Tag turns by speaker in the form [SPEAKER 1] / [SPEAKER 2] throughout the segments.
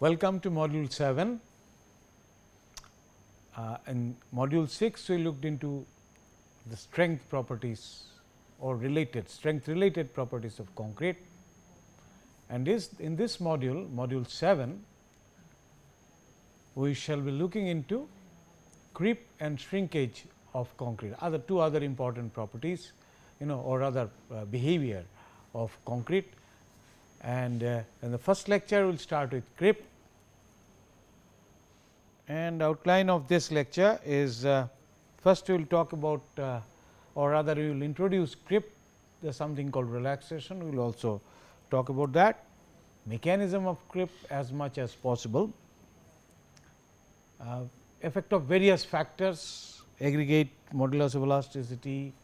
[SPEAKER 1] Welcome to module 7. In module 6, we looked into the strength properties or strength related properties of concrete, and in this module, module 7, we shall be looking into creep and shrinkage of concrete, two other important properties, or other behavior of concrete. And in the first lecture, we will start with creep, and outline of this lecture is first we will talk about or rather we will introduce creep. There is something called relaxation, we will also talk about that, mechanism of creep as much as possible, effect of various factors, aggregate modulus of elasticity,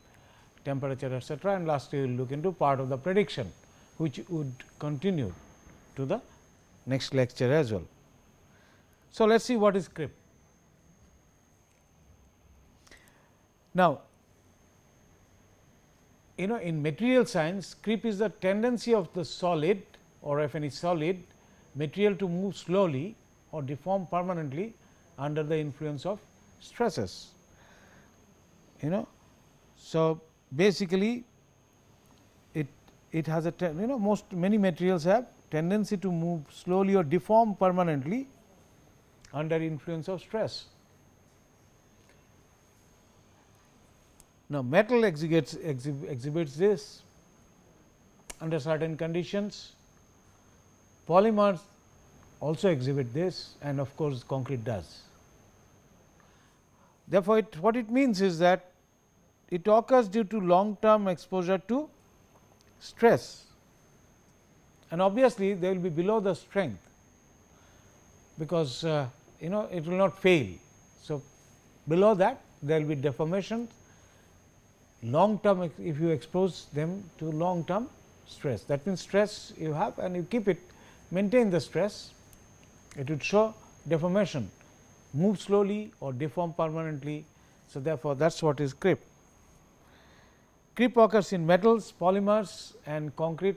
[SPEAKER 1] temperature, etc., and lastly we will look into part of the prediction, which would continue to the next lecture as well. So, let us see what is creep. Now, in material science, creep is the tendency of the solid or of any solid material to move slowly or deform permanently under the influence of stresses. So, basically it has a many materials have tendency to move slowly or deform permanently under influence of stress. Now, metal exhibits this under certain conditions, polymers also exhibit this, and of course, concrete does. Therefore, what it means is that it occurs due to long term exposure to stress, and obviously, they will be below the strength, because it will not fail. So, below that there will be deformation long term if you expose them to long term stress. That means, stress you have and you keep it, maintain the stress, it would show deformation, move slowly or deform permanently. So, therefore, that is what is creep. Creep occurs in metals, polymers and concrete.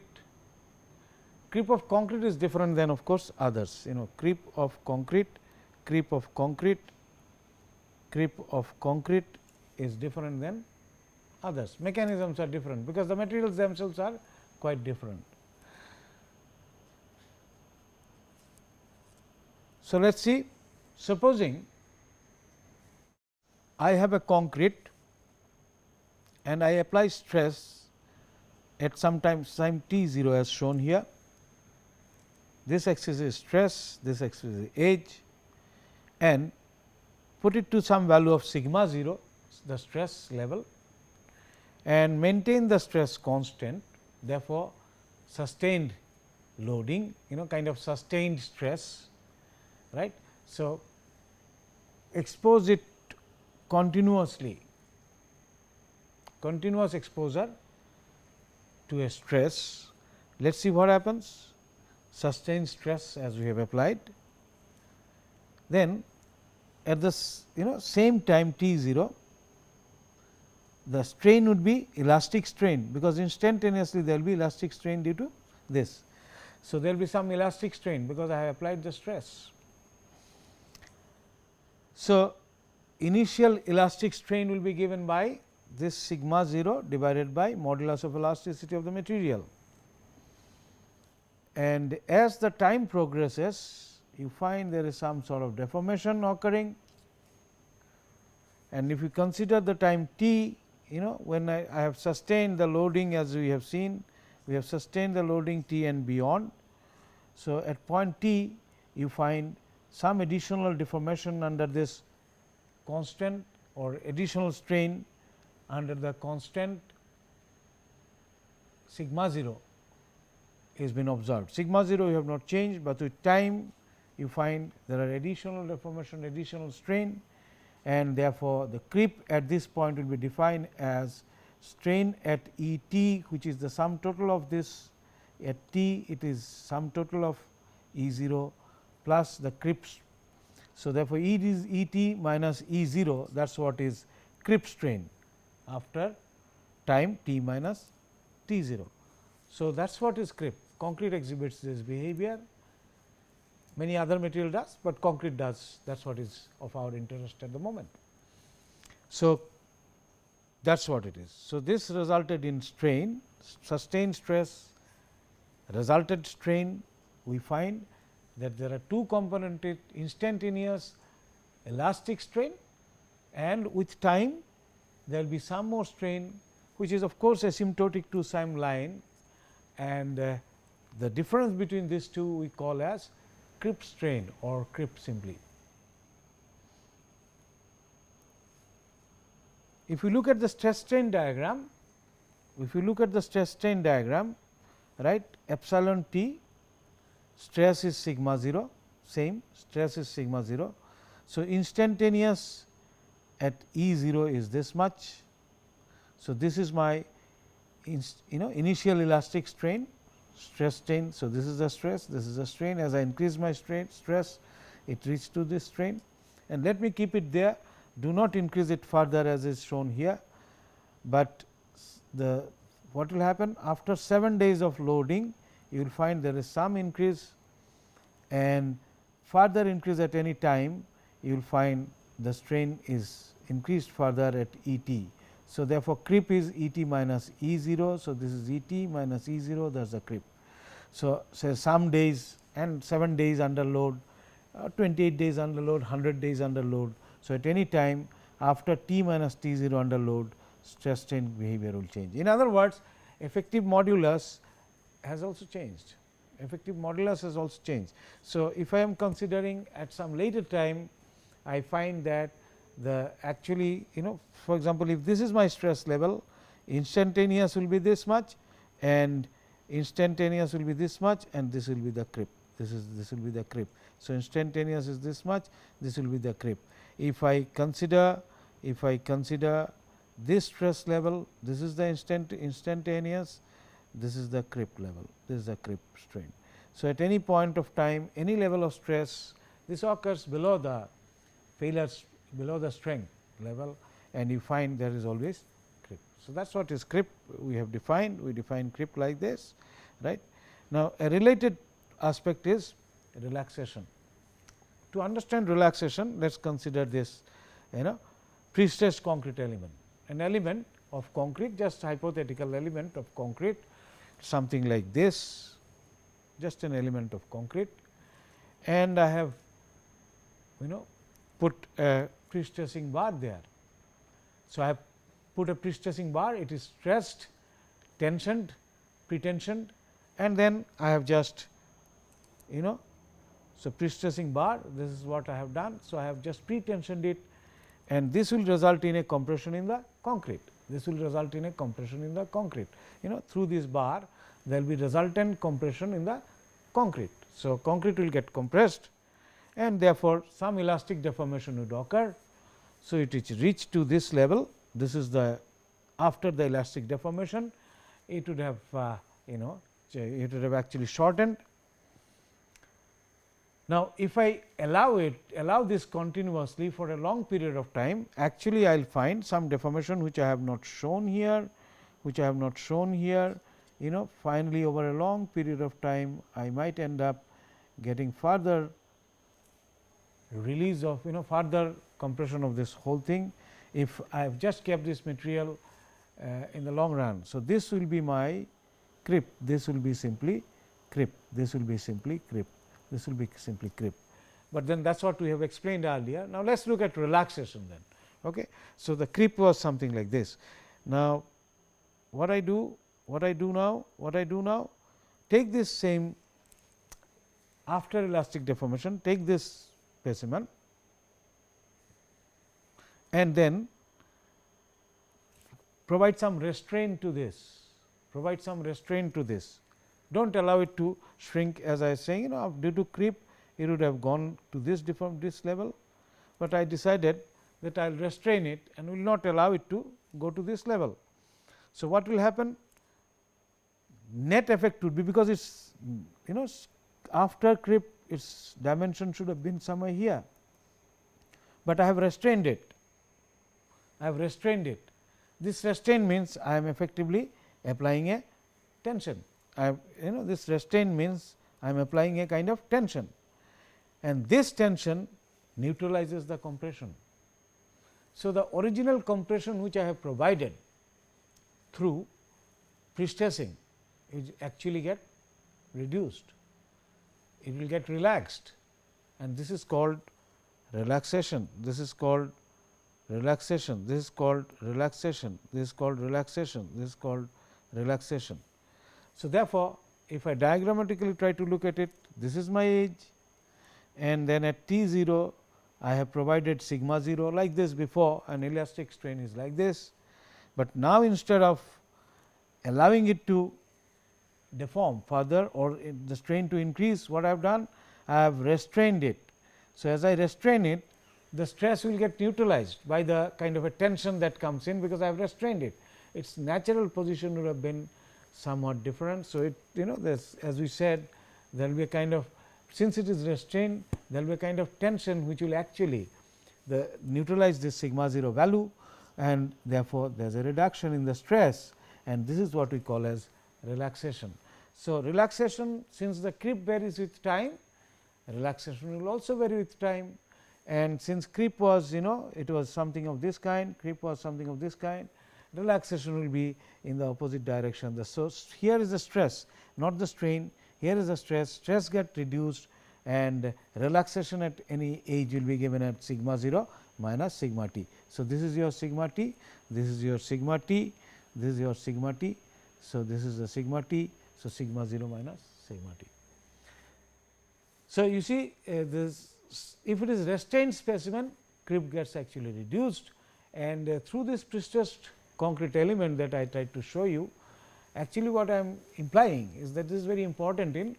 [SPEAKER 1] Creep of concrete is different than of course, others, creep of concrete, creep of concrete, creep of concrete is different than others. Mechanisms are different, because the materials themselves are quite different. So, let us see, supposing I have a concrete and I apply stress at some time t 0 as shown here. This axis is stress, this axis is age, and put it to some value of sigma 0, the stress level, and maintain the stress constant. Therefore, sustained loading, kind of sustained stress, right. So, expose it continuously, continuous exposure to a stress. Let us see what happens. Sustained stress as we have applied, then at the same time t 0, the strain would be elastic strain, because instantaneously there will be elastic strain due to this. So, there will be some elastic strain, because I have applied the stress. So, initial elastic strain will be given by this sigma 0 divided by modulus of elasticity of the material, and as the time progresses, you find there is some sort of deformation occurring, and if you consider the time t, when I have sustained the loading, as we have seen, we have sustained the loading t and beyond. So, at point t you find some additional deformation under this constant or additional strain under the constant sigma 0 is been observed. Sigma 0 you have not changed, but with time you find there are additional deformation, additional strain, and therefore, the creep at this point will be defined as strain at E t, which is the sum total of this at t, it is sum total of E 0 plus the creep. So, therefore, E is E t minus E 0, that is what is creep strain after time t minus t 0. So, that is what is creep. Concrete exhibits this behavior, many other material does, but concrete does. That is what is of our interest at the moment. So, that is what it is. So, this resulted in strain, sustained stress, resulted strain. We find that there are two componented instantaneous elastic strain, and with time there will be some more strain, which is of course asymptotic to some line, and the difference between these two we call as creep strain or creep simply. If you look at the stress strain diagram, right, epsilon t, stress is sigma 0, same stress is sigma 0. So, instantaneous at E 0 is this much. So, this is my initial elastic strain, stress strain. So, this is the stress, this is the strain. As I increase my stress, it reaches to this strain, and let me keep it there, do not increase it further as is shown here. But the what will happen after 7 days of loading, you will find there is some increase, and further increase at any time you will find the strain is increased further at E t. So, therefore, creep is E t minus E 0. So, this is E t minus E 0, that is the creep. So, say some days and 7 days under load, 28 days under load, 100 days under load. So, at any time after t minus t 0 under load, stress strain behavior will change. In other words, effective modulus has also changed. So, if I am considering at some later time, I find that the actually for example, if this is my stress level, instantaneous will be this much and instantaneous will be this much, and this will be the creep. This will be the creep. So, instantaneous is this much, this will be the creep. If I consider this stress level, this is the instantaneous, this is the creep level, this is the creep strain. So, at any point of time, any level of stress, this occurs below the failures, below the strength level, and you find there is always creep. So, that is what is creep we have defined. We define creep like this, right. Now, a related aspect is relaxation. To understand relaxation, let us consider this pre-stressed concrete element, an element of concrete, just hypothetical element of concrete, something like this, just an element of concrete, and I have put a pre-stressing bar there. So, I have put a pre-stressing bar, it is stressed, tensioned, pre-tensioned, and then I have just so pre-stressing bar, this is what I have done. So, I have just pre-tensioned it, and this will result in a compression in the concrete. Through this bar there will be resultant compression in the concrete. So, concrete will get compressed, and therefore, some elastic deformation would occur. So, it is reached to this level, this is the after the elastic deformation, it would have it would have actually shortened. Now, if I allow this continuously for a long period of time, actually I will find some deformation which I have not shown here, finally, over a long period of time I might end up getting further release of further compression of this whole thing, if I have just kept this material in the long run. So, this will be my creep, this will be simply creep, this will be simply creep, this will be simply creep. But then that is what we have explained earlier. Now, let us look at relaxation then. Okay. So, the creep was something like this. Now, what I do now, take this same after elastic deformation, take this specimen and then provide some restraint to this, do not allow it to shrink, as I was saying due to creep it would have gone to this level, but I decided that I will restrain it and will not allow it to go to this level. So, what will happen? Net effect would be, because it is after creep, its dimension should have been somewhere here, but I have restrained it. This restraint means I am effectively applying a tension. This restraint means I am applying a kind of tension, and this tension neutralizes the compression. So, the original compression which I have provided through pre-stressing is actually get reduced, it will get relaxed, and this is called relaxation, this is called relaxation, this is called relaxation, this is called relaxation, this is called relaxation. So, therefore, if I diagrammatically try to look at it, this is my edge, and then at T 0 I have provided sigma 0 like this before, and elastic strain is like this, but now instead of allowing it to deform further or the strain to increase, what I have done? I have restrained it. So, as I restrain it, the stress will get neutralized by the kind of a tension that comes in, because I have restrained it. Its natural position would have been somewhat different. So, it this, as we said, there will be a kind of, since it is restrained, there will be a kind of tension which will actually neutralize this sigma 0 value, and therefore, there is a reduction in the stress, and this is what we call as relaxation. So, relaxation, since the creep varies with time, relaxation will also vary with time, and since creep was it was something of this kind, creep was something of this kind, relaxation will be in the opposite direction. So, here is the stress, not the strain, here is the stress, stress get reduced, and relaxation at any age will be given at sigma 0 minus sigma t. So, this is your sigma t, this is your sigma t, this is your sigma t. So, this is the sigma t. So, sigma 0 minus sigma t. So, you see this, if it is restrained specimen, creep gets actually reduced, and through this pre-stressed concrete element that I tried to show you, actually what I am implying is that this is very important in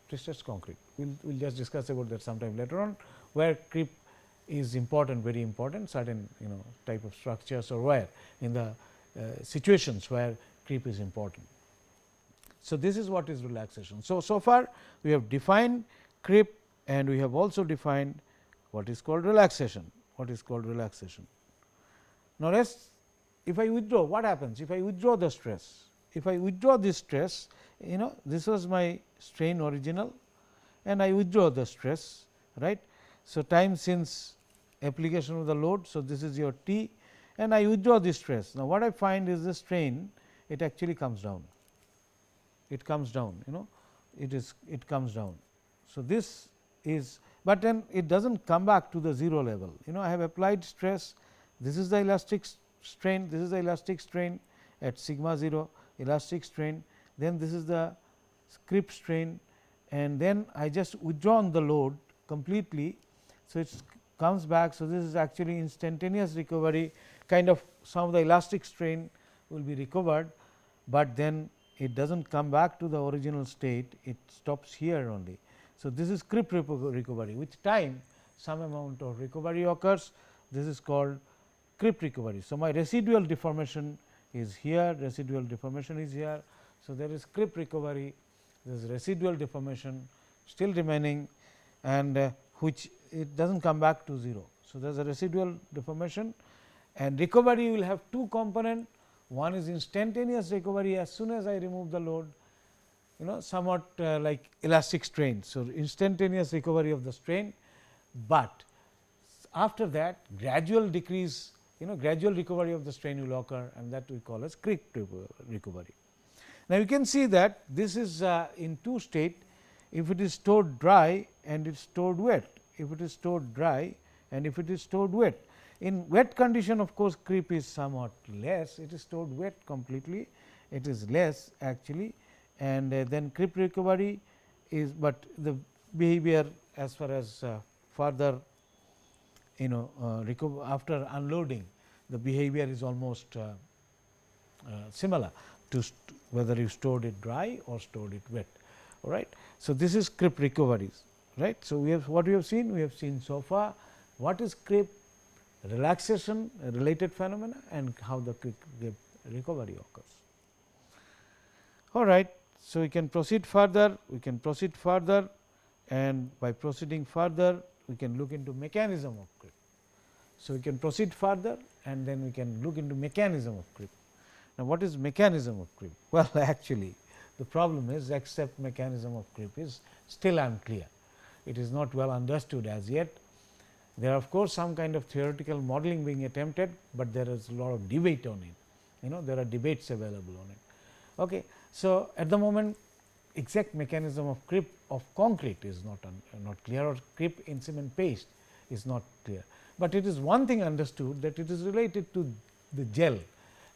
[SPEAKER 1] pre-stressed concrete. We will just discuss about that sometime later on, where creep is important, very important, certain type of structures, or where in the situations where creep is important. So, this is what is relaxation. So, so far we have defined creep, and we have also defined what is called relaxation, what is called relaxation. Now, if I withdraw, what happens if I withdraw the stress? If I withdraw this stress, this was my strain original, and I withdraw the stress, right. So, time since application of the load. So, this is your T, and I withdraw this stress. Now, what I find is the strain, it actually comes down, it comes down, it comes down. So, this is, but then it does not come back to the 0 level. I have applied stress, this is the elastic strain, this is the elastic strain at sigma 0, elastic strain, then this is the creep strain, and then I just withdrawn the load completely. So, it comes back. So, this is actually instantaneous recovery, kind of some of the elastic strain will be recovered, but then it does not come back to the original state, it stops here only. So, this is creep recovery. With time, some amount of recovery occurs, this is called creep recovery. So, my residual deformation is here, residual deformation is here. So, there is creep recovery, there is residual deformation still remaining, and which it does not come back to 0. So, there is a residual deformation, and recovery will have two components. One is instantaneous recovery as soon as I remove the load, somewhat like elastic strain. So, instantaneous recovery of the strain, but after that gradual decrease, gradual recovery of the strain will occur, and that we call as creep recovery. Now, you can see that this is in two state, if it is stored dry and it is stored wet, if it is stored dry and if it is stored wet. In wet condition, of course, creep is somewhat less, it is stored wet completely, it is less actually, and then creep recovery is, but the behavior as far as further after unloading, the behavior is almost similar to whether you stored it dry or stored it wet. All right. So, this is creep recoveries, right. So, we have what we have seen? We have seen so far what is creep, relaxation, related phenomena, and how the creep recovery occurs. All right. So, we can proceed further, and by proceeding further we can look into mechanism of creep. So, we can proceed further, and then we can look into mechanism of creep. Now, what is mechanism of creep? Well, actually the problem is, except mechanism of creep is still unclear. it is not well understood as yet. There are of course some kind of theoretical modeling being attempted, but there is a lot of debate on it. There are debates available on it. Okay. So, at the moment exact mechanism of creep of concrete is not clear, or creep in cement paste is not clear, but it is one thing understood that it is related to the gel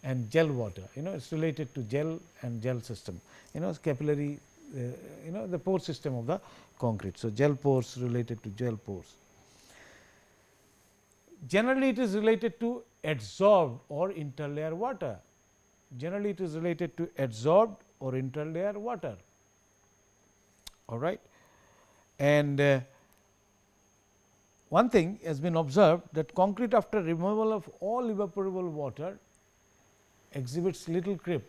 [SPEAKER 1] and gel water. It is related to gel and gel system, capillary, the pore system of the concrete. So, gel pores related to gel pores. Generally, it is related to adsorbed or interlayer water. Generally, it is related to adsorbed or interlayer water. All right. And one thing has been observed, that concrete after removal of all evaporable water exhibits little creep,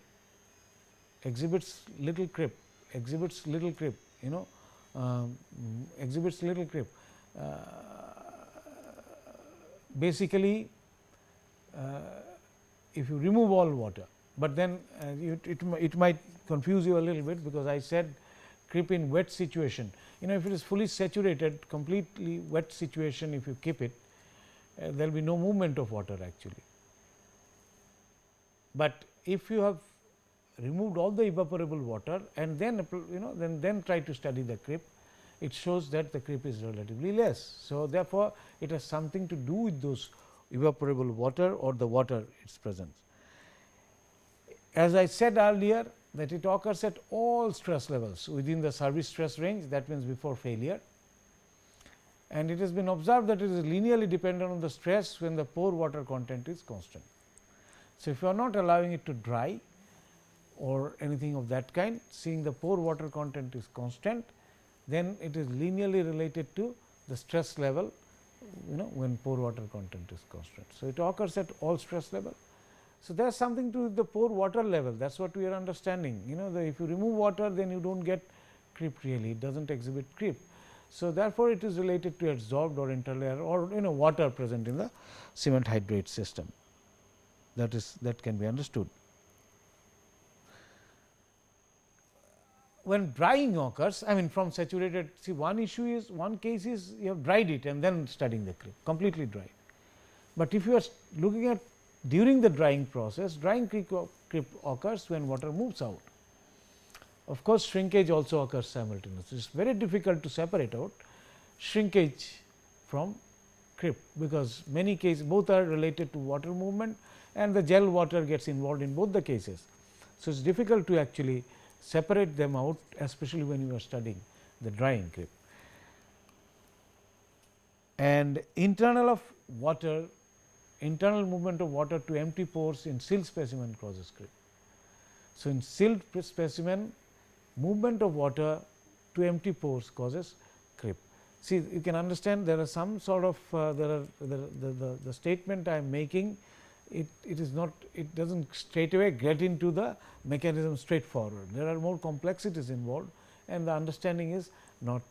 [SPEAKER 1] exhibits little creep, exhibits little creep, exhibits little creep. Basically, if you remove all water, but then it might confuse you a little bit, because I said creep in wet situation. If it is fully saturated, completely wet situation, if you keep it, there will be no movement of water actually. But if you have removed all the evaporable water and then then try to study the creep, it shows that the creep is relatively less. So, therefore, it has something to do with those evaporable water or the water its presence. As I said earlier, that it occurs at all stress levels within the service stress range, that means before failure, and it has been observed that it is linearly dependent on the stress when the pore water content is constant. So, if you are not allowing it to dry or anything of that kind, seeing the pore water content is constant, then it is linearly related to the stress level, when pore water content is constant. So, it occurs at all stress level. So, there is something to the pore water level, that is what we are understanding. If you remove water, then you do not get creep really, it does not exhibit creep. So, therefore, it is related to adsorbed or interlayer or water present in the cement hydrate system, that can be understood. When drying occurs, I mean from saturated, see one issue is, one case is you have dried it and then studying the creep, completely dry. But if you are looking at during the drying process, drying creep occurs when water moves out. Of course, shrinkage also occurs simultaneously. It is very difficult to separate out shrinkage from creep, because many cases both are related to water movement and the gel water gets involved in both the cases. So, it is difficult to actually separate them out, especially when you are studying the drying creep. And internal movement of water to empty pores in sealed specimen causes creep. So, in sealed specimen, movement of water to empty pores causes creep. See, you can understand there are some sort of the statement I am making, it is not, it does not straight away get into the mechanism straightforward. There are more complexities involved and the understanding is not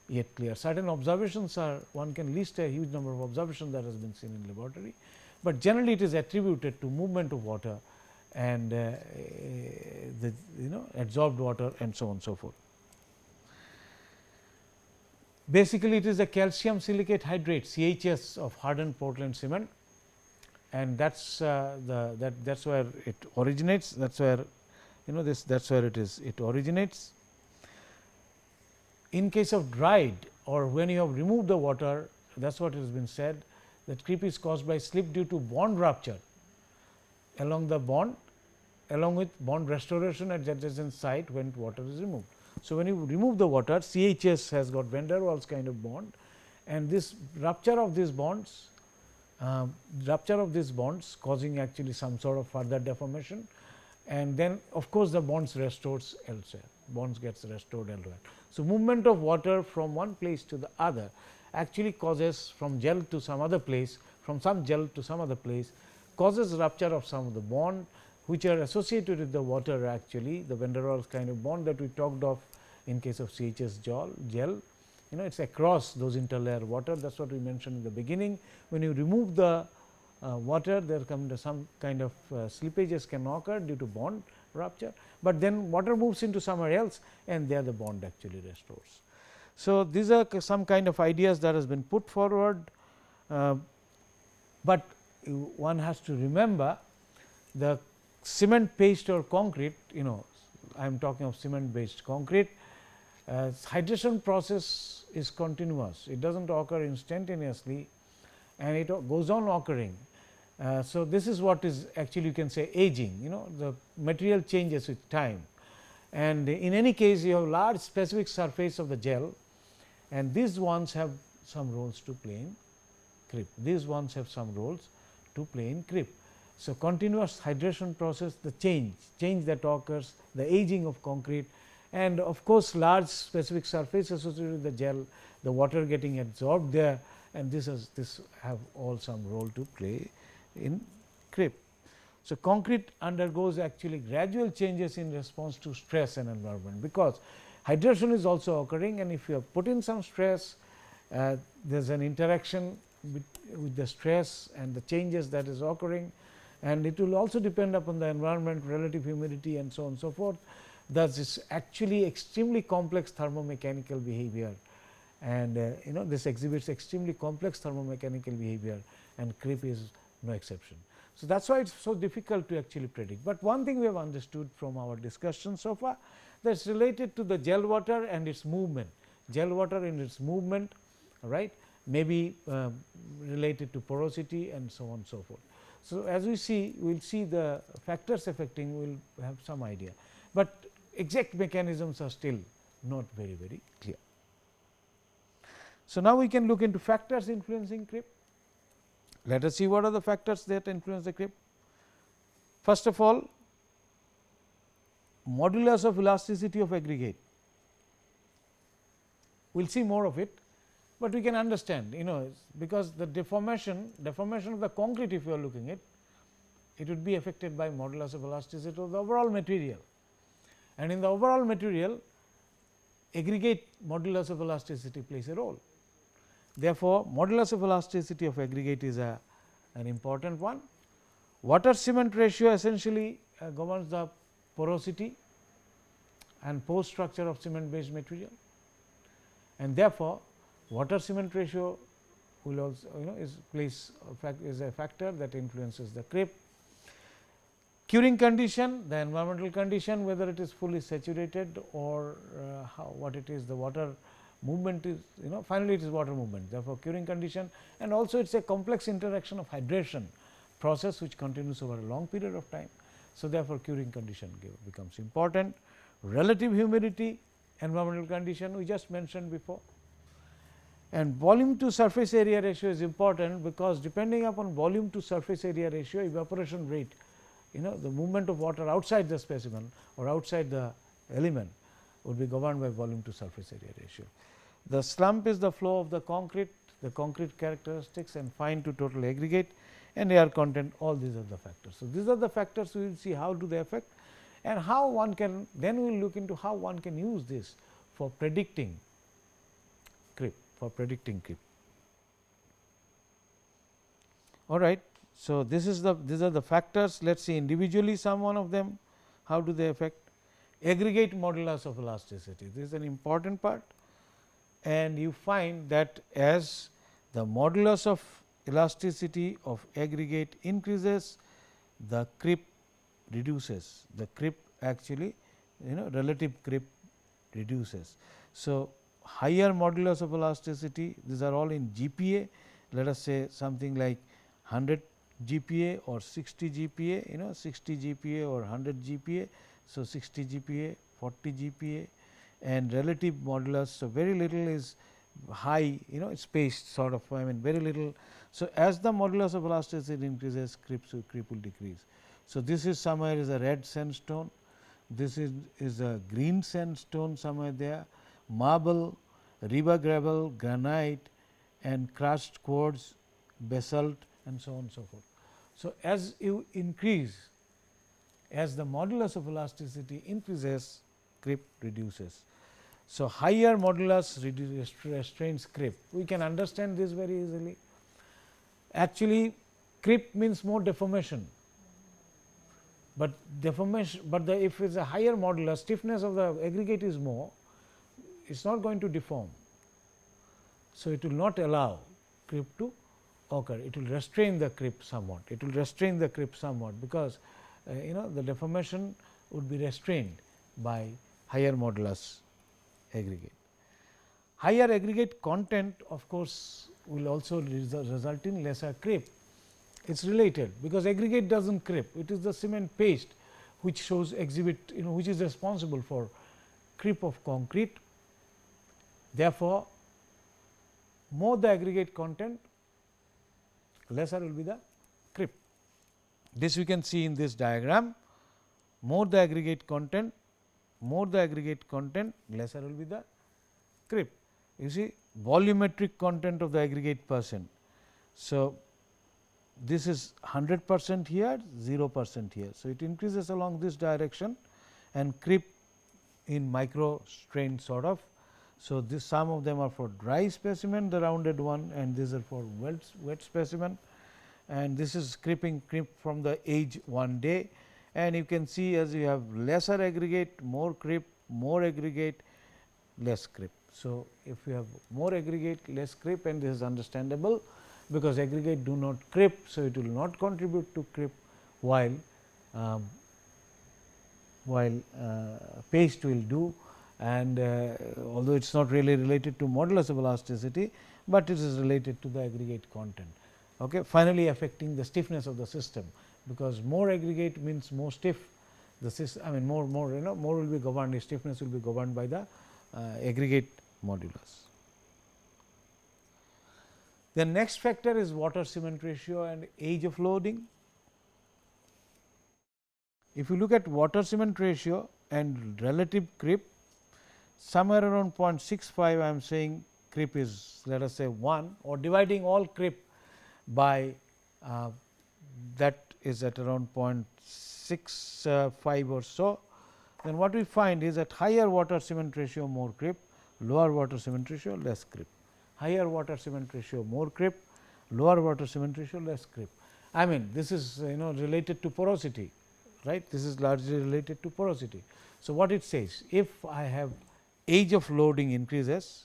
[SPEAKER 1] yet clear. Certain observations are, one can list a huge number of observations that has been seen in laboratory, but generally it is attributed to movement of water and the adsorbed water and so on and so forth. Basically, it is a calcium silicate hydrate CHS of hardened Portland cement, and that's that's where it originates. That's where that's where it originates. In case of dried or when you have removed the water, that's what has been said, that creep is caused by slip due to bond rupture along the bond, along with bond restoration at the adjacent site when water is removed. So, when you remove the water, CHS has got van der Waals kind of bond, and this rupture of these bonds, causing actually some sort of further deformation, and then of course, the bonds restores elsewhere, bonds gets restored elsewhere. So, movement of water from one place to the other actually causes from gel to some other place, from some gel to some other place, causes rupture of some of the bond which are associated with the water, actually the van der Waals kind of bond that we talked of in case of CHS gel. It is across those interlayer water, that is what we mentioned in the beginning. When you remove the water, there come some kind of slippages can occur due to bond rupture, but then water moves into somewhere else and there the bond actually restores. So, these are some kind of ideas that has been put forward, but one has to remember the cement paste or concrete, I am talking of cement based concrete, hydration process is continuous, it does not occur instantaneously and it goes on occurring. So, this is what is actually you can say aging, the material changes with time, and in any case you have large specific surface of the gel, and these ones have some roles to play in creep, these ones have some roles to play in creep. So, continuous hydration process, the change that occurs, the aging of concrete, and of course, large specific surface associated with the gel, the water getting absorbed there, and this have all some role to play in creep. So, concrete undergoes actually gradual changes in response to stress and environment, because hydration is also occurring, and if you have put in some stress, there is an interaction with the stress and the changes that is occurring, and it will also depend upon the environment, relative humidity and so on and so forth. Thus, it is actually extremely complex thermomechanical behavior, and this exhibits extremely complex thermomechanical behavior, and creep is no exception. So, that is why it is so difficult to actually predict, but one thing we have understood from our discussion so far, that is related to the gel water and its movement, gel water and its movement, right, may be related to porosity and so on and so forth. So, as we see, we will see the factors affecting, we will have some idea, but exact mechanisms are still not very clear. So, now we can look into factors influencing creep. Let us see what are the factors that influence the creep. First of all, modulus of elasticity of aggregate, we will see more of it, but we can understand, because the deformation of the concrete, if you are looking at it would be affected by modulus of elasticity of the overall material, and in the overall material aggregate modulus of elasticity plays a role. Therefore, modulus of elasticity of aggregate is an important one. Water cement ratio essentially governs the porosity and pore structure of cement based material, and therefore, water cement ratio will also is a factor that influences the creep. Curing condition, the environmental condition, whether it is fully saturated or what it is, the water movement is, finally it is water movement, therefore, curing condition, and also it is a complex interaction of hydration process which continues over a long period of time. So, therefore, curing condition becomes important. Relative humidity, environmental condition we just mentioned before, and volume to surface area ratio is important, because depending upon volume to surface area ratio, evaporation rate, the movement of water outside the specimen or outside the element would be governed by volume to surface area ratio. The slump is the flow of the concrete characteristics, and fine to total aggregate and air content, all these are the factors. So, these are the factors we will see how do they affect, and how one can, then we will look into how one can use this for predicting creep, All right. So, these are the factors. Let us see individually some one of them, how do they affect. Aggregate modulus of elasticity, this is an important part, and you find that as the modulus of elasticity of aggregate increases, the creep reduces, the creep actually relative creep reduces. So, higher modulus of elasticity, these are all in GPa, let us say something like 100 GPa or 60 GPa, 60 GPa or 100 GPa. So, 60 GPa, 40 GPa, and relative modulus. So, very little is high, spaced sort of, very little. So, as the modulus of elasticity increases, creep will decrease. So, this is somewhere is a red sandstone, this is a green sandstone somewhere there, marble, river gravel, granite, and crushed quartz, basalt, and so on and so forth. So, as you increase, as the modulus of elasticity increases, creep reduces. So, higher modulus restrains creep. We can understand this very easily. Actually, creep means more deformation, but if it is a higher modulus, stiffness of the aggregate is more, it is not going to deform. So, it will not allow creep to occur, it will restrain the creep somewhat, it will restrain the creep somewhat, because the deformation would be restrained by higher modulus aggregate. Higher aggregate content of course, will also result in lesser creep. It is related, because aggregate does not creep, it is the cement paste which shows exhibit which is responsible for creep of concrete. Therefore, more the aggregate content, lesser will be the creep. This we can see in this diagram. More the aggregate content, lesser will be the creep. You see volumetric content of the aggregate percent. So, this is 100% here, 0% here. So, it increases along this direction and creep in micro strain sort of. So, this some of them are for dry specimen, the rounded one, and these are for wet specimen, and this is creep from the age 1 day, and you can see as you have lesser aggregate, more creep, more aggregate, less creep. So, if you have more aggregate, less creep, and this is understandable, because aggregate do not creep. So, it will not contribute to creep, while paste will do, and although it is not really related to modulus of elasticity, but it is related to the aggregate content. Okay. Finally, affecting the stiffness of the system, because more aggregate means more stiff, the system, I mean more will be governed, the stiffness will be governed by the aggregate modulus. The next factor is water cement ratio and age of loading. If you look at water cement ratio and relative creep, somewhere around 0.65 I am saying creep is, let us say 1, or dividing all creep by that is at around 0.65 or so, then what we find is that higher water cement ratio more creep, lower water cement ratio less creep. Higher water cement ratio more creep, lower water cement ratio less creep. I mean this is related to porosity, right, this is largely related to porosity. So, what it says, if I have age of loading increases,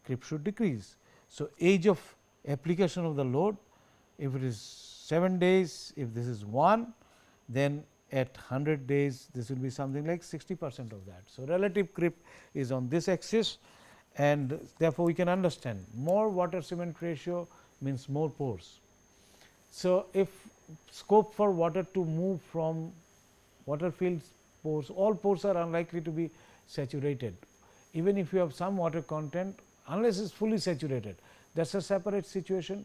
[SPEAKER 1] creep should decrease. So, age of application of the load, if it is 7 days, if this is 1, then at 100 days this will be something like 60% of that. So, relative creep is on this axis, and therefore, we can understand more water cement ratio means more pores. So, if scope for water to move from water filled pores, all pores are unlikely to be saturated. Even if you have some water content, unless it is fully saturated, that is a separate situation.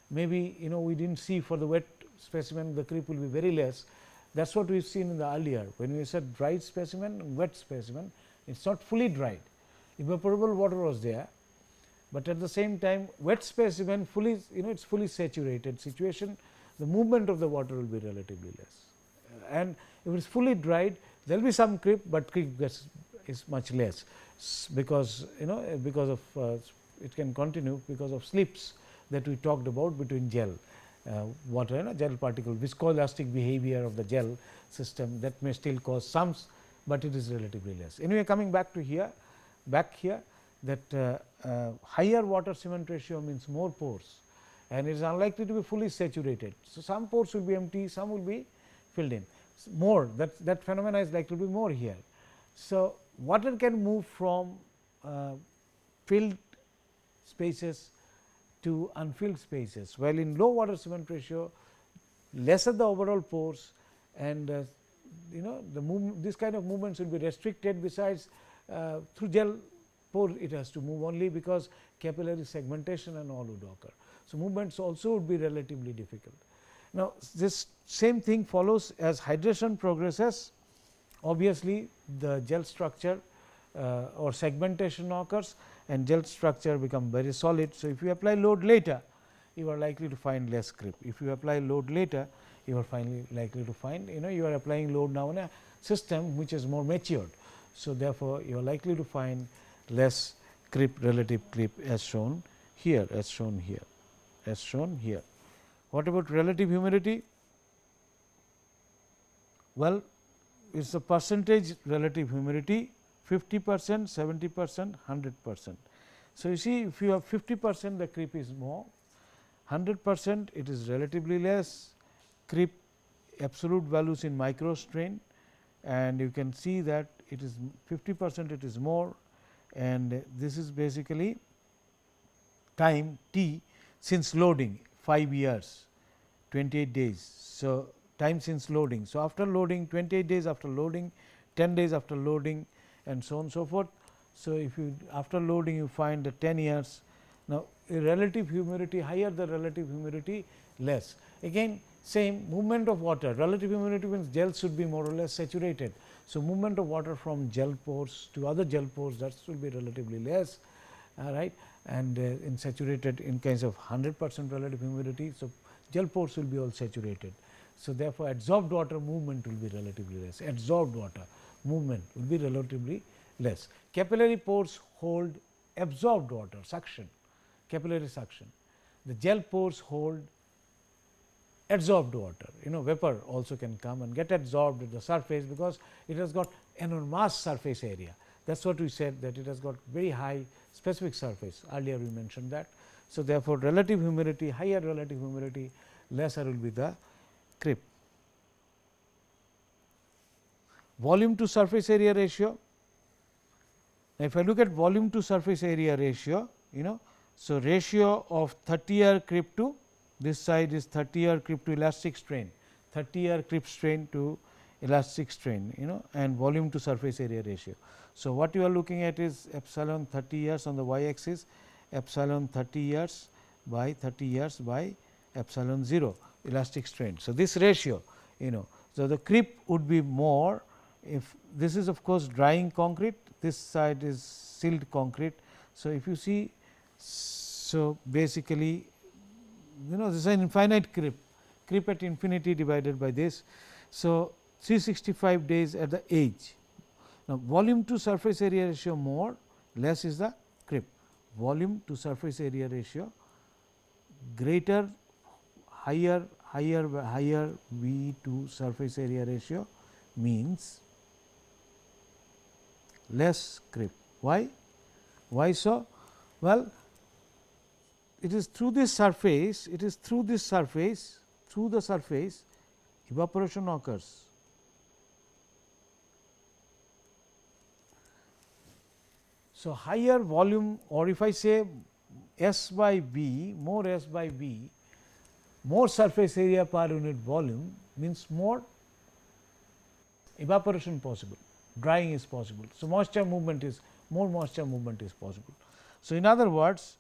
[SPEAKER 1] Maybe we did not see for the wet specimen, the creep will be very less. That is what we have seen in the earlier, when we said dried specimen, wet specimen, it is not fully dried, evaporable water was there, but at the same time wet specimen fully it is fully saturated situation, the movement of the water will be relatively less. And if it is fully dried, there will be some creep, but creep is much less, because because of it can continue because of slips that we talked about between gel water gel particle, viscoelastic behavior of the gel system, that may still cause some, but it is relatively less. Anyway, coming back to here, that higher water cement ratio means more pores, and it is unlikely to be fully saturated. So, some pores will be empty, some will be filled in. More, that phenomena is likely to be more here. So, water can move from filled spaces to unfilled spaces, while in low water cement ratio, lesser the overall pores, and the this kind of movements will be restricted. Besides, through gel pore it has to move only, because capillary segmentation and all would occur. So, movements also would be relatively difficult. Now, this same thing follows as hydration progresses. Obviously, the gel structure or segmentation occurs, and gel structure become very solid. So, if you apply load later, you are likely to find less creep. If you apply load later, you are finally likely to find you are applying load now in a system which is more matured. So, therefore, you are likely to find less creep, relative creep, as shown here, as shown here, as shown here. What about relative humidity? Well, it is the percentage relative humidity, 50%, 70%, 100%. So, you see if you have 50% the creep is more, 100% it is relatively less, creep absolute values in micro strain, and you can see that it is 50% it is more, and this is basically time t since loading 5 years 28 days. So, time since loading. So, after loading 28 days after loading, 10 days after loading, and so on and so forth. So, if you after loading you find the 10 years. Now, relative humidity, higher the relative humidity, less. Again same movement of water, relative humidity means gel should be more or less saturated. So, movement of water from gel pores to other gel pores, that should be relatively less, right, and in saturated in case of 100% relative humidity. So, gel pores will be all saturated. So, therefore, adsorbed water movement will be relatively less, adsorbed water movement will be relatively less. Capillary pores hold absorbed water, suction, capillary suction. The gel pores hold adsorbed water, vapor also can come and get adsorbed at the surface, because it has got enormous surface area. That is what we said, that it has got very high specific surface, earlier we mentioned that. So, therefore, relative humidity, higher relative humidity, lesser will be the creep. Volume to surface area ratio. Now, if I look at volume to surface area ratio, so ratio of 30-year creep to this side is 30-year creep to elastic strain, 30-year creep strain to elastic strain, and volume to surface area ratio. So, what you are looking at is epsilon 30 years on the y axis, epsilon 30 years by 30 years by epsilon 0 elastic strain. So, this ratio, so the creep would be more if this is of course drying concrete, this side is sealed concrete. So, if you see, so basically this is an infinite creep, creep at infinity divided by this. So, 365 days at the edge. Now, volume to surface area ratio more, less is the creep. Volume to surface area ratio greater, higher V to surface area ratio means less creep. Why? Why so? Well, it is through this surface, through the surface evaporation occurs. So, higher volume, or if I say S by V, more S by V, more surface area per unit volume means more evaporation possible, drying is possible. So, moisture movement is possible. So, in other words,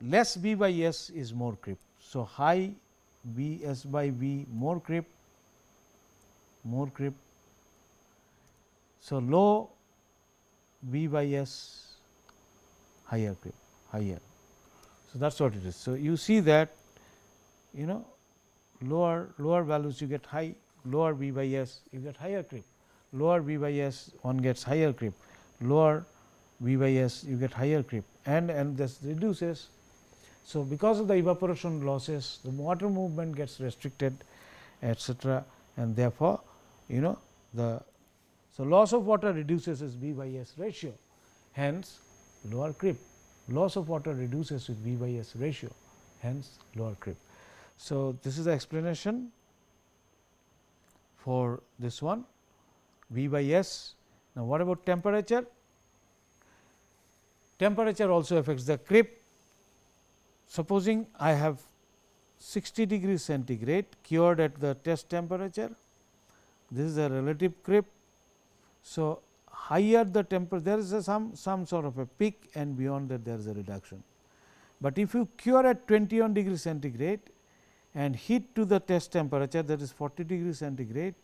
[SPEAKER 1] less V by S is more creep. So, high V S by V more creep. So, low V by S higher creep, higher. So, that is what it is. So, you see that lower values you get high, lower V by S you get higher creep, lower V by S one gets higher creep, lower V by S you get higher creep, and this reduces. So, because of the evaporation losses, the water movement gets restricted, etc., and therefore, so loss of water reduces is V by S ratio, hence lower creep. Loss of water reduces with V by S ratio, hence lower creep. So, this is the explanation for this one, V by S. Now, what about temperature? Temperature also affects the creep. Supposing I have 60 degrees centigrade cured at the test temperature, this is a relative creep. So, higher the temperature, there is some sort of a peak, and beyond that there is a reduction. But if you cure at 21 degrees centigrade and heat to the test temperature, that is 40 degrees centigrade,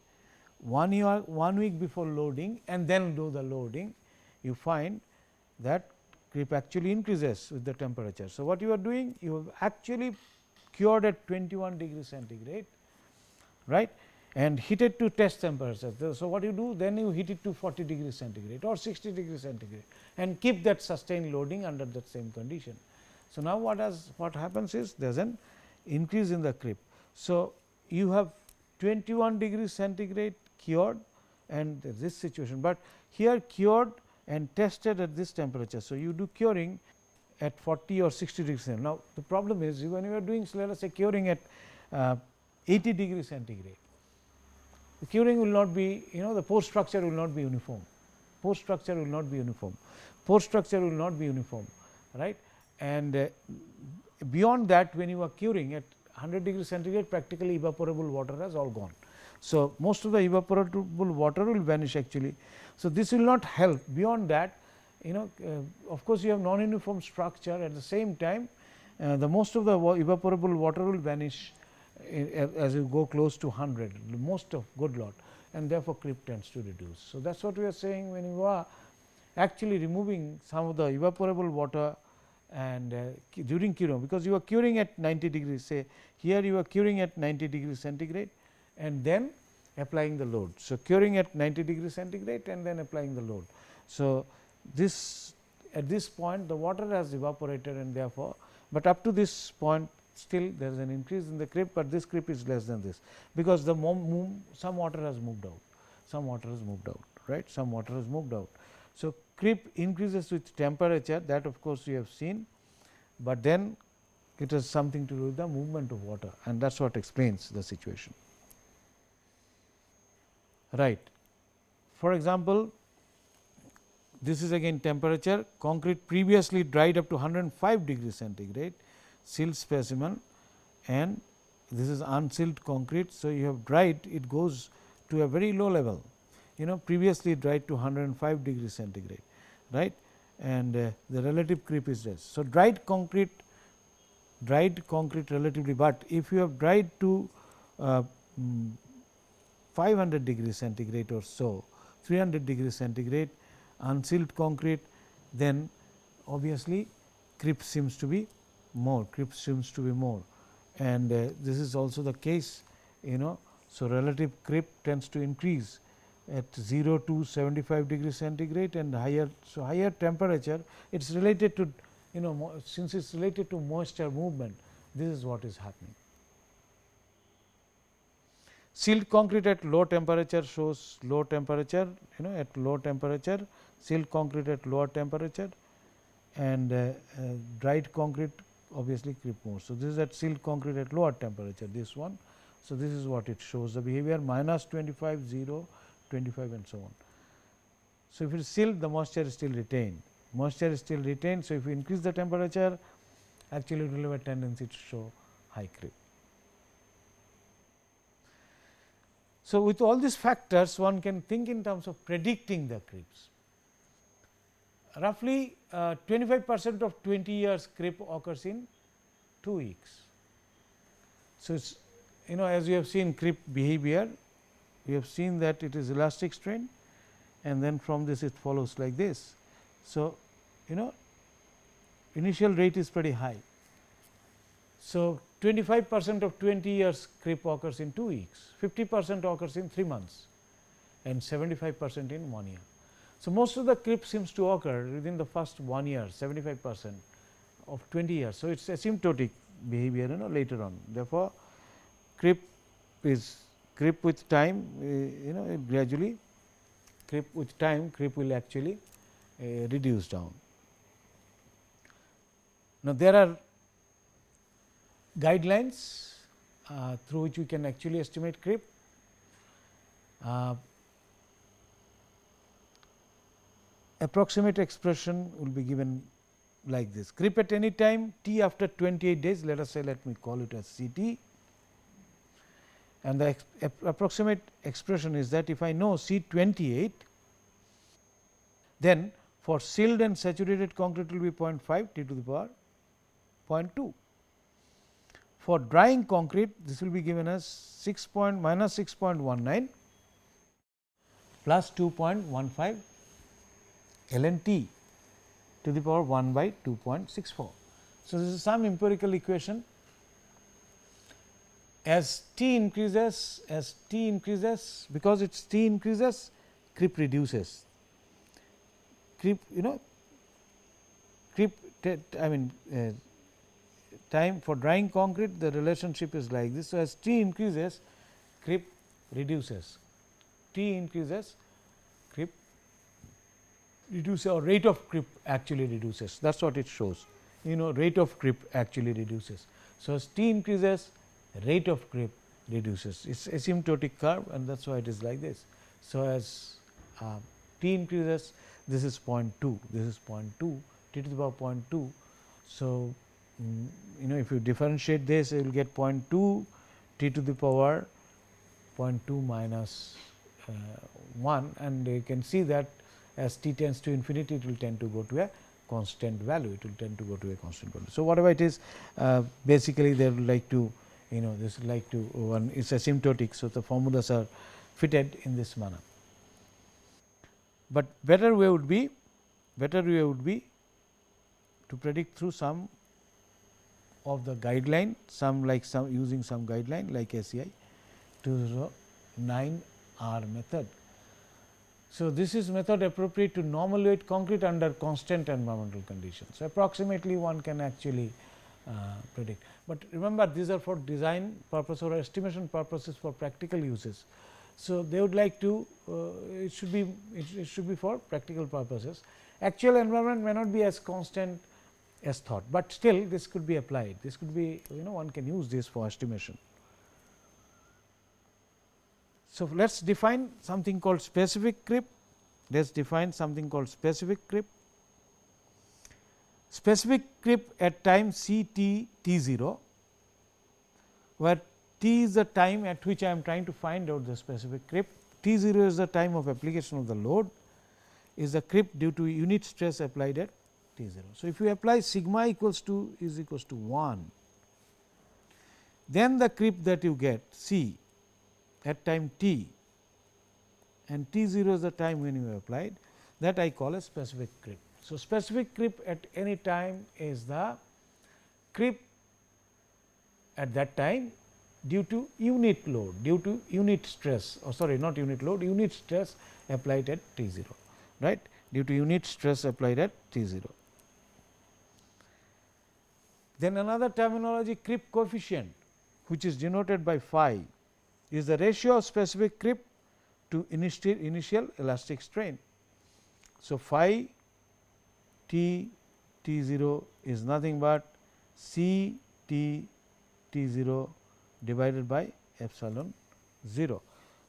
[SPEAKER 1] 1 week before loading and then do the loading, you find that creep actually increases with the temperature. So, what you are doing? You have actually cured at 21 degrees centigrade, right, and heated to test temperature. So, what you do? Then you heat it to 40 degrees centigrade or 60 degrees centigrade and keep that sustained loading under that same condition. So, now what happens is there is an increase in the creep. So, you have 21 degrees centigrade cured and this situation, but here cured and tested at this temperature. So, you do curing at 40 or 60 degrees centigrade. Now, the problem is when you are doing, let us say, curing at 80 degrees centigrade, the curing will not be, the pore structure will not be uniform, pore structure will not be uniform, pore structure will not be uniform, right. And beyond that, when you are curing at 100 degrees centigrade, practically evaporable water has all gone. So, most of the evaporable water will vanish actually. So, this will not help. Beyond that, of course, you have non-uniform structure. At the same time, the most of the evaporable water will vanish as you go close to 100, most of good lot, and therefore, creep tends to reduce. So, that is what we are saying when you are actually removing some of the evaporable water and during curing, because you are curing at 90 degrees, say here you are curing at 90 degrees centigrade and then applying the load. So, curing at 90 degrees centigrade and then applying the load. So, this at this point the water has evaporated, and therefore, but up to this point still there is an increase in the creep, but this creep is less than this, because the some water has moved out, some water has moved out, right, some water has moved out. So, creep increases with temperature, that of course, we have seen, but then it has something to do with the movement of water, and that is what explains the situation, right. For example, this is again temperature, concrete previously dried up to 105 degrees centigrade, sealed specimen, and this is unsealed concrete. So, you have dried, it goes to a very low level, previously dried to 105 degrees centigrade, right, and the relative creep is less. So, dried concrete relatively, but if you have dried to 500 degrees centigrade or so, 300 degrees centigrade, unsealed concrete, then obviously, creep seems to be more, and this is also the case, So, relative creep tends to increase at 0 to 75 degrees centigrade and higher. So, higher temperature, it is related to, since it is related to moisture movement, this is what is happening. Sealed concrete at low temperature shows low temperature, at low temperature, sealed concrete at lower temperature, and dried concrete obviously creep more. So, this is at sealed concrete at lower temperature, this one. So, this is what it shows the behavior minus 25, 0, 25 and so on. So, if it is sealed, the moisture is still retained, So, if you increase the temperature, actually it will have a tendency to show high creep. So, with all these factors, one can think in terms of predicting the creeps. Roughly 25% of 20 years creep occurs in 2 weeks. So, it's, as you have seen creep behavior, we have seen that it is elastic strain, and then from this it follows like this. So, initial rate is pretty high. So, 25% of 20 years creep occurs in 2 weeks, 50% occurs in 3 months, and 75% in 1 year. So, most of the creep seems to occur within the first 1 year, 75% of 20 years. So, it is asymptotic behavior later on. Therefore, creep with time, gradually creep with time, creep will actually reduce down. Now, there are guidelines through which we can actually estimate creep. Approximate expression will be given like this: creep at any time t after 28 days, let us say, let me call it as C t, and the approximate expression is that if I know C 28, then for sealed and saturated concrete will be 0.5 t to the power 0.2. For drying concrete, this will be given as minus 6.19 plus 2.15 ln t to the power 1 by 2.64. So, this is some empirical equation. As t increases, because its t increases, creep reduces. Time for drying concrete, the relationship is like this. So, as t increases, creep reduces, creep reduces, or rate of creep actually reduces, that is what it shows rate of creep actually reduces. So, as t increases, rate of creep reduces. It is asymptotic curve, and that is why it is like this. So, as t increases, this is 0.2, this is 0.2, t to the power 0.2. So, if you differentiate this, you will get 0.2 t to the power 0.2 minus 1, and you can see that as t tends to infinity, it will tend to go to a constant value, it will tend to go to a constant value. So, whatever it is, basically they would like to, this is like to one is asymptotic. So, the formulas are fitted in this manner, but better way would be to predict through some of the guideline, some using some guideline like ACI 209 R method. So, this is method appropriate to normal weight concrete under constant environmental conditions. So, approximately one can actually predict, but remember these are for design purpose or estimation purposes for practical uses. So, they would like to it should be for practical purposes. Actual environment may not be as constant as thought, but still this could be applied, this could be one can use this for estimation. So, let us define something called specific creep. Let us define something called specific creep. Specific creep at time c t t 0, where t is the time at which I am trying to find out the specific creep. T 0 is the time of application of the load, is the creep due to unit stress applied at T 0. So, if you apply sigma equals to 1, then the creep that you get C at time t, and T 0 is the time when you applied, that I call a specific creep. So, specific creep at any time is the creep at that time due to unit load, due to unit stress, or sorry, not unit load, unit stress applied at T 0, right, due to unit stress applied at T 0. Then another terminology, creep coefficient, which is denoted by phi, is the ratio of specific creep to initial elastic strain. So, phi t T 0 is nothing but C t T 0 divided by epsilon 0.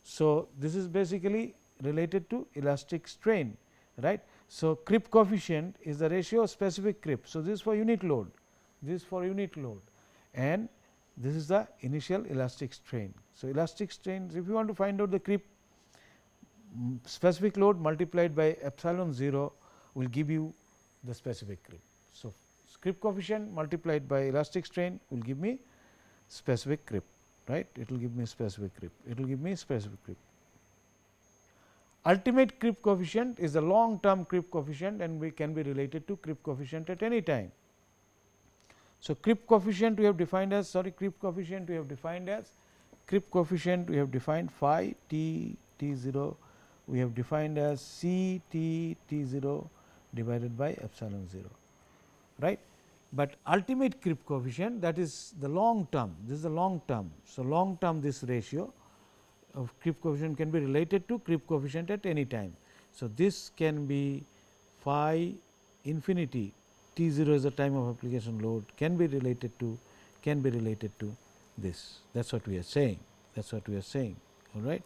[SPEAKER 1] So, this is basically related to elastic strain, right. So, creep coefficient is the ratio of specific creep. So, this is for unit load, this is for unit load, and this is the initial elastic strain. So, elastic strain, if you want to find out the creep, specific load multiplied by epsilon 0 will give you the specific creep. So, creep coefficient multiplied by elastic strain will give me specific creep, right, it will give me specific creep, it will give me specific creep. Ultimate creep coefficient is the long term creep coefficient, and we can be related to creep coefficient at any time. So, creep coefficient we have defined as creep coefficient we have defined phi t T 0 we have defined as C t T 0 divided by epsilon 0, right. But ultimate creep coefficient, that is the long term, this is the long term. So, long term this ratio of creep coefficient can be related to creep coefficient at any time. So, this can be phi infinity T 0 is the time of application load, can be related to this, that is what we are saying, that is what we are saying, all right.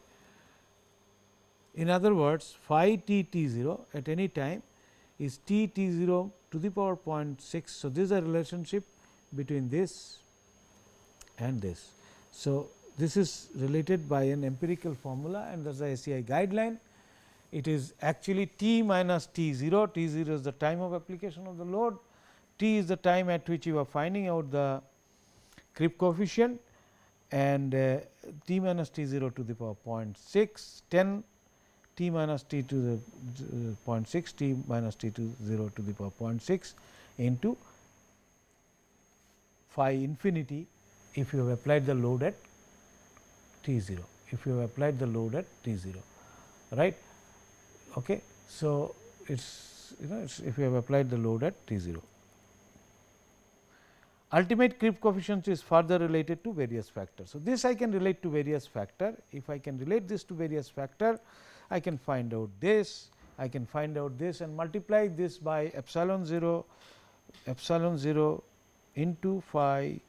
[SPEAKER 1] In other words, phi t T 0 at any time is t T 0 to the power 0.6. So, this is a relationship between this and this. So, this is related by an empirical formula, and that is the ACI guideline. It is actually t minus T 0, T 0 is the time of application of the load, t is the time at which you are finding out the creep coefficient, and t minus T 0 to the power 0.6, 10 t minus t to the 0.6, t minus t to 0 to the power 0.6 into phi infinity if you have applied the load at T 0, if you have applied the load at T 0, right. Okay. So, it is if you have applied the load at T 0. Ultimate creep coefficient is further related to various factors. So, this I can relate to various factor. If I can relate this to various factor, I can find out this, I can find out this and multiply this by epsilon 0. epsilon 0 into phi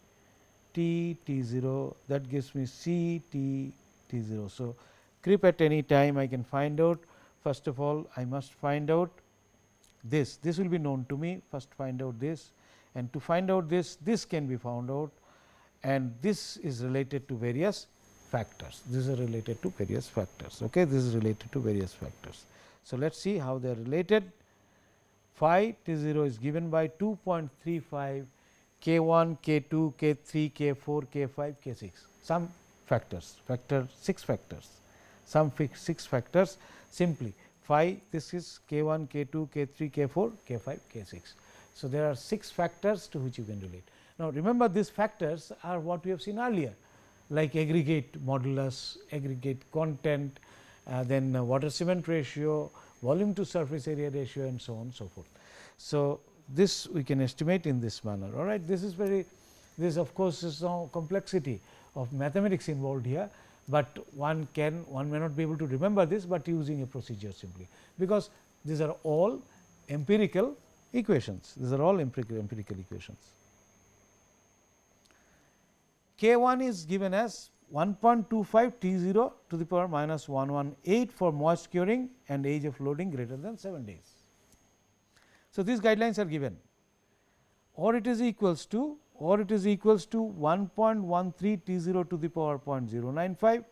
[SPEAKER 1] t t 0, that gives me C t t 0. So, creep at any time I can find out. First of all, I must find out this will be known to me. First find out this, and to find out this can be found out, and this is related to various factors. This is related to various factors. Okay, this is related to various factors. So, let us see how they are related. Phi t 0 is given by 2.35 k 1, k 2, k 3, k 4, k 5, k 6, some factors, 6 factors, some 6 factors. Simply phi, this is k 1, k 2, k 3, k 4, k 5, k 6. So, there are 6 factors to which you can relate. Now, remember these factors are what we have seen earlier, like aggregate modulus, aggregate content, then water cement ratio, volume to surface area ratio, and so on and so forth. So, this we can estimate in this manner. All right. This is this of course, is no complexity of mathematics involved here, but one may not be able to remember this, but using a procedure simply, because these are all empirical equations. These are all empirical equations. K 1 is given as 1.25 T 0 to the power minus 118 for moist curing and age of loading greater than 7 days. So, these guidelines are given, or it is equals to 1.13 T 0 to the power 0.095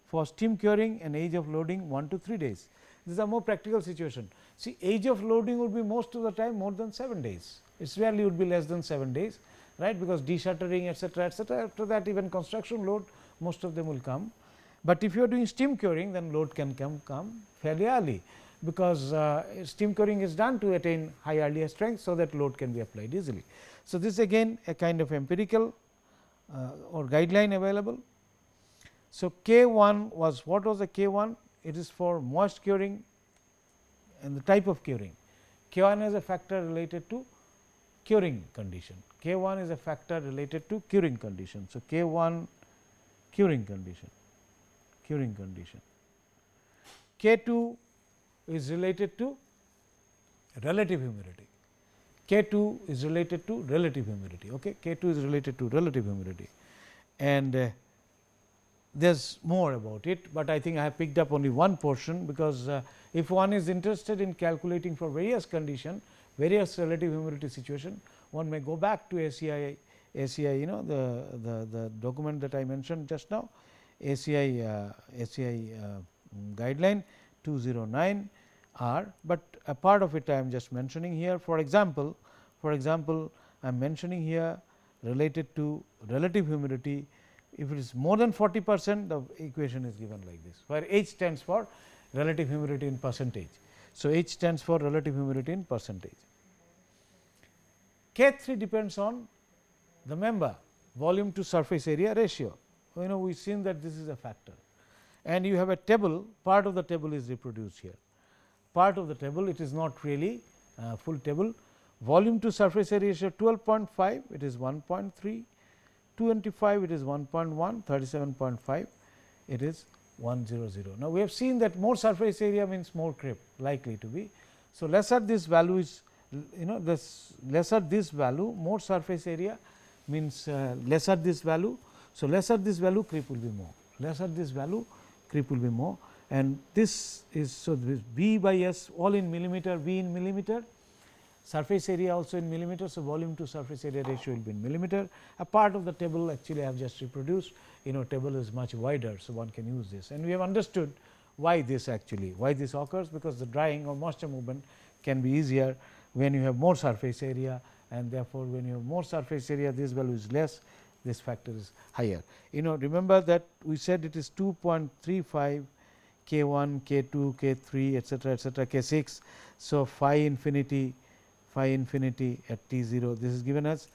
[SPEAKER 1] for steam curing and age of loading 1 to 3 days. This is a more practical situation. See, age of loading would be most of the time more than 7 days. It rarely would be less than 7 days, right, because deshuttering, etc., etc. After that, even construction load, most of them will come. But if you are doing steam curing, then load can come fairly early, because steam curing is done to attain high earlier strength, so that load can be applied easily. So, this is again a kind of empirical or guideline available. So, K 1 was, what was the K 1? It is for moist curing and the type of curing. K 1 is a factor related to curing condition. K 1 is a factor related to curing condition. So, K 1 curing condition. K 2 is related to relative humidity. K 2 is related to relative humidity. Okay. K 2 is related to relative humidity, and there is more about it, but I think I have picked up only one portion, because if one is interested in calculating for various condition, various relative humidity situation, one may go back to ACI, the document that I mentioned just now, ACI guideline 209 R, but a part of it I am just mentioning here. For example, I am mentioning here related to relative humidity. If it is more than 40%, the equation is given like this, where H stands for relative humidity in percentage. So, H stands for relative humidity in percentage. K 3 depends on the member volume to surface area ratio. We have seen that this is a factor, and you have a table, part of the table is reproduced here. Part of the table, it is not really full table. Volume to surface area ratio 12.5, it is 1.3, 25 it is 1.1, 37.5 it is 100. Now, we have seen that more surface area means more creep likely to be. So, lesser this value is, this lesser this value, more surface area means lesser this value. So, lesser this value, creep will be more, lesser this value, creep will be more, and this is, so this V by S all in millimeter, V in millimeter, surface area also in millimeter. So, volume to surface area ratio will be in millimeter. A part of the table actually I have just reproduced, table is much wider. So, one can use this, and we have understood why this occurs, because the drying or moisture movement can be easier when you have more surface area, and therefore, when you have more surface area, this value is less, this factor is higher. Remember that we said it is 2.35 K 1, K 2, K 3, etc., K 6. So, phi infinity at T 0, this is given as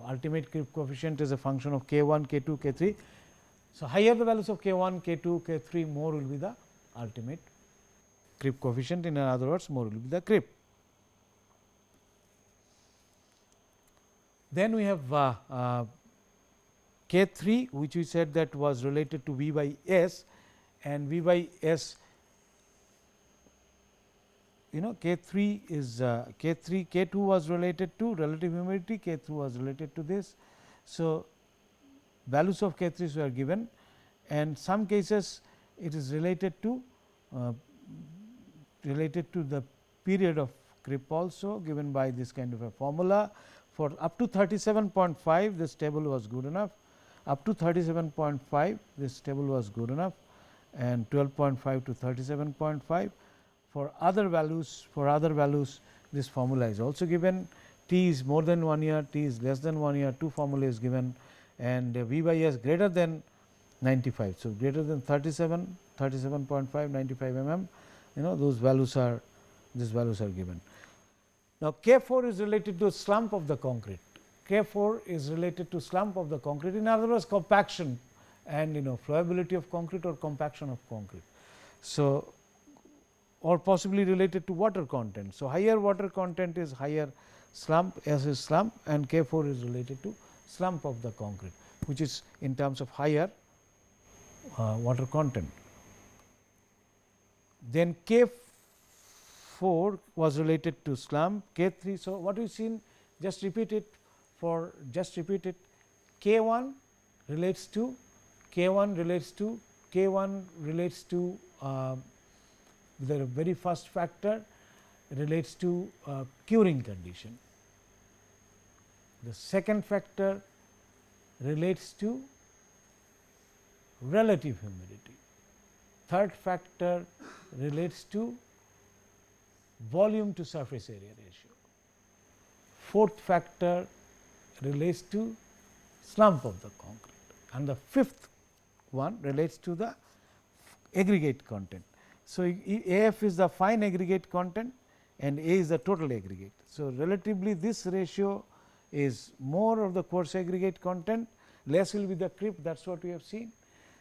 [SPEAKER 1] ultimate creep coefficient is a function of K 1, K 2, K 3. So, higher the values of K 1, K 2, K 3, more will be the ultimate creep coefficient, in other words, more will be the creep. Then we have K 3, which we said that was related to V by S, and V by S K3 is K3, K2 was related to relative humidity, K3 was related to this. So, values of K3s were given, and some cases it is related to the period of creep also given by this kind of a formula. For up to 37.5 this table was good enough, up to 37.5 this table was good enough, and 12.5 to 37.5. For other values this formula is also given. T is more than 1 year, T is less than 1 year, two formula is given, and V by S greater than 95. So, greater than 37, 37.5, 95 mm, those values are given. Now, K4 is related to slump of the concrete. K4 is related to slump of the concrete, in other words compaction and flowability of concrete or compaction of concrete. So, or possibly related to water content. So, higher water content is higher slump, S is slump, and K4 is related to slump of the concrete, which is in terms of higher water content. Then K4 was related to slump, K3. So, what we seen, just repeat it K1 relates to the very first factor relates to curing condition. The second factor relates to relative humidity. Third factor relates to volume to surface area ratio. Fourth factor relates to slump of the concrete, and the fifth one relates to the aggregate content. So, AF is the fine aggregate content and A is the total aggregate. So, relatively this ratio is more of the coarse aggregate content, less will be the creep, that is what we have seen.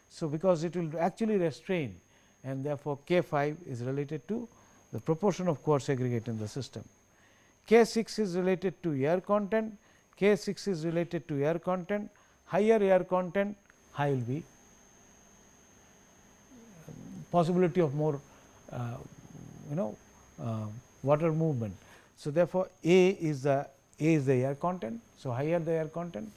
[SPEAKER 1] So, because it will actually restrain, and therefore, K5 is related to the proportion of coarse aggregate in the system. K6 is related to air content, K6 is related to air content, higher air content, high will be possibility of more water movement. So, therefore, A is the air content. So, higher the air content,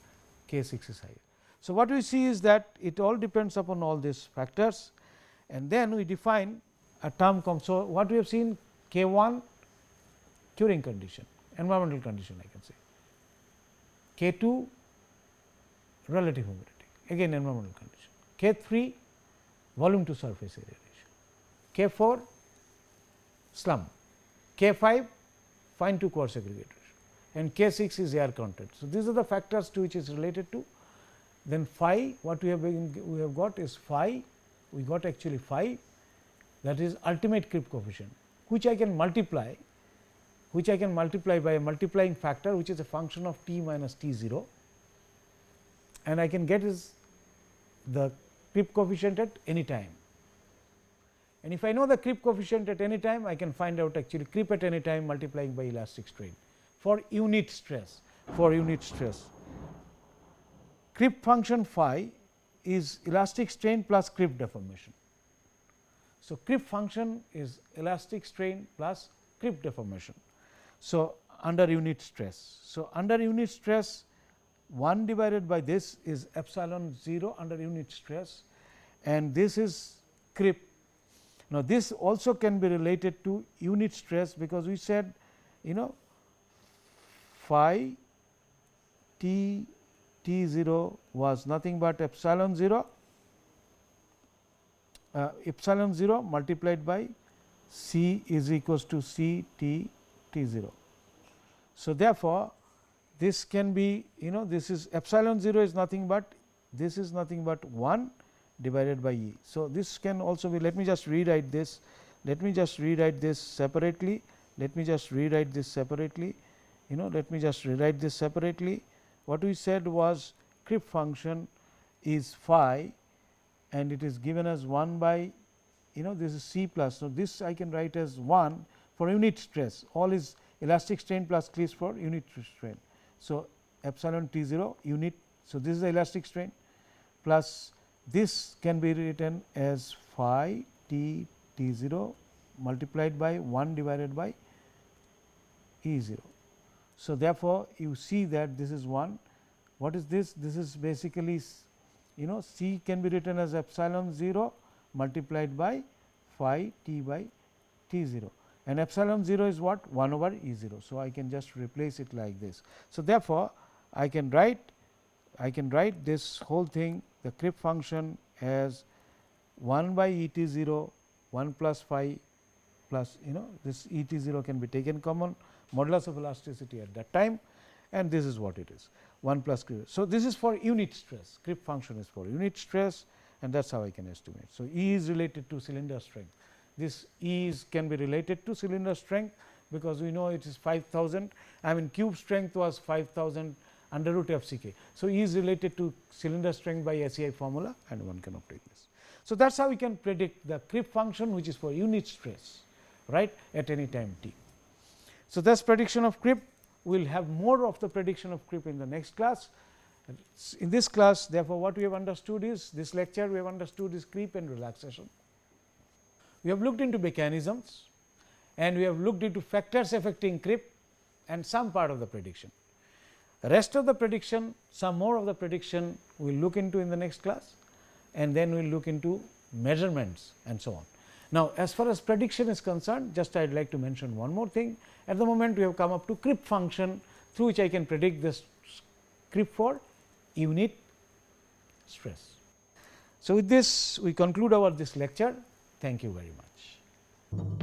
[SPEAKER 1] K6 is higher. So, what we see is that it all depends upon all these factors, and then we define a term. So, what we have seen, K1 curing condition, environmental condition I can say, K2 relative humidity, again environmental condition, K3 volume to surface area ratio, K4 slump, K5 fine to coarse aggregate ratio, and K6 is air content. So, these are the factors to which is related to. Then phi, what we have got is phi, we got actually phi, that is ultimate creep coefficient, which I can multiply by a multiplying factor, which is a function of t minus t 0, and I can get is the creep coefficient at any time. And if I know the creep coefficient at any time, I can find out actually creep at any time multiplying by elastic strain for unit stress. Creep function phi is elastic strain plus creep deformation. So, creep function is elastic strain plus creep deformation. So, under unit stress. So, under unit stress 1 divided by this is epsilon 0 under unit stress, and this is creep. Now, this also can be related to unit stress, because we said phi t 0 was nothing but epsilon 0 multiplied by C is equals to C t 0. So, therefore, this can be this is epsilon 0 is nothing but 1 divided by E. So, this can also be, let me just rewrite this separately. What we said was creep function is phi, and it is given as 1 by this is C plus. So, this I can write as 1 for unit stress, all is elastic strain plus cleats for unit strain. So, epsilon t 0 unit. So, this is the elastic strain plus this can be written as phi t 0 multiplied by 1 divided by E 0. So, therefore, you see that this is 1. What is this? This is basically C can be written as epsilon 0 multiplied by phi t by T 0, and epsilon 0 is what? 1 over E 0. So, I can just replace it like this. So, therefore, I can write this whole thing, the creep function, as 1 by E t 0 1 plus phi plus this E t 0 can be taken common, modulus of elasticity at that time, and this is what it is, 1 plus creep. So, this is for unit stress, creep function is for unit stress, and that is how I can estimate. So, E is related to cylinder strength. This E can be related to cylinder strength, because we know it is 5000, I mean cube strength was 5000 under root f c k. So, E is related to cylinder strength by SEI formula, and one can obtain this. So, that is how we can predict the creep function, which is for unit stress, right, at any time t. So, that is prediction of creep. We will have more of the prediction of creep in the next class. In this class, therefore, what we have understood is, this lecture we have understood is creep and relaxation. We have looked into mechanisms, and we have looked into factors affecting creep and some part of the prediction. The rest of the prediction, some more of the prediction we will look into in the next class, and then we will look into measurements and so on. Now, as far as prediction is concerned, just I would like to mention one more thing. At the moment, we have come up to creep function, through which I can predict this creep for unit stress. So, with this we conclude our this lecture. Thank you very much.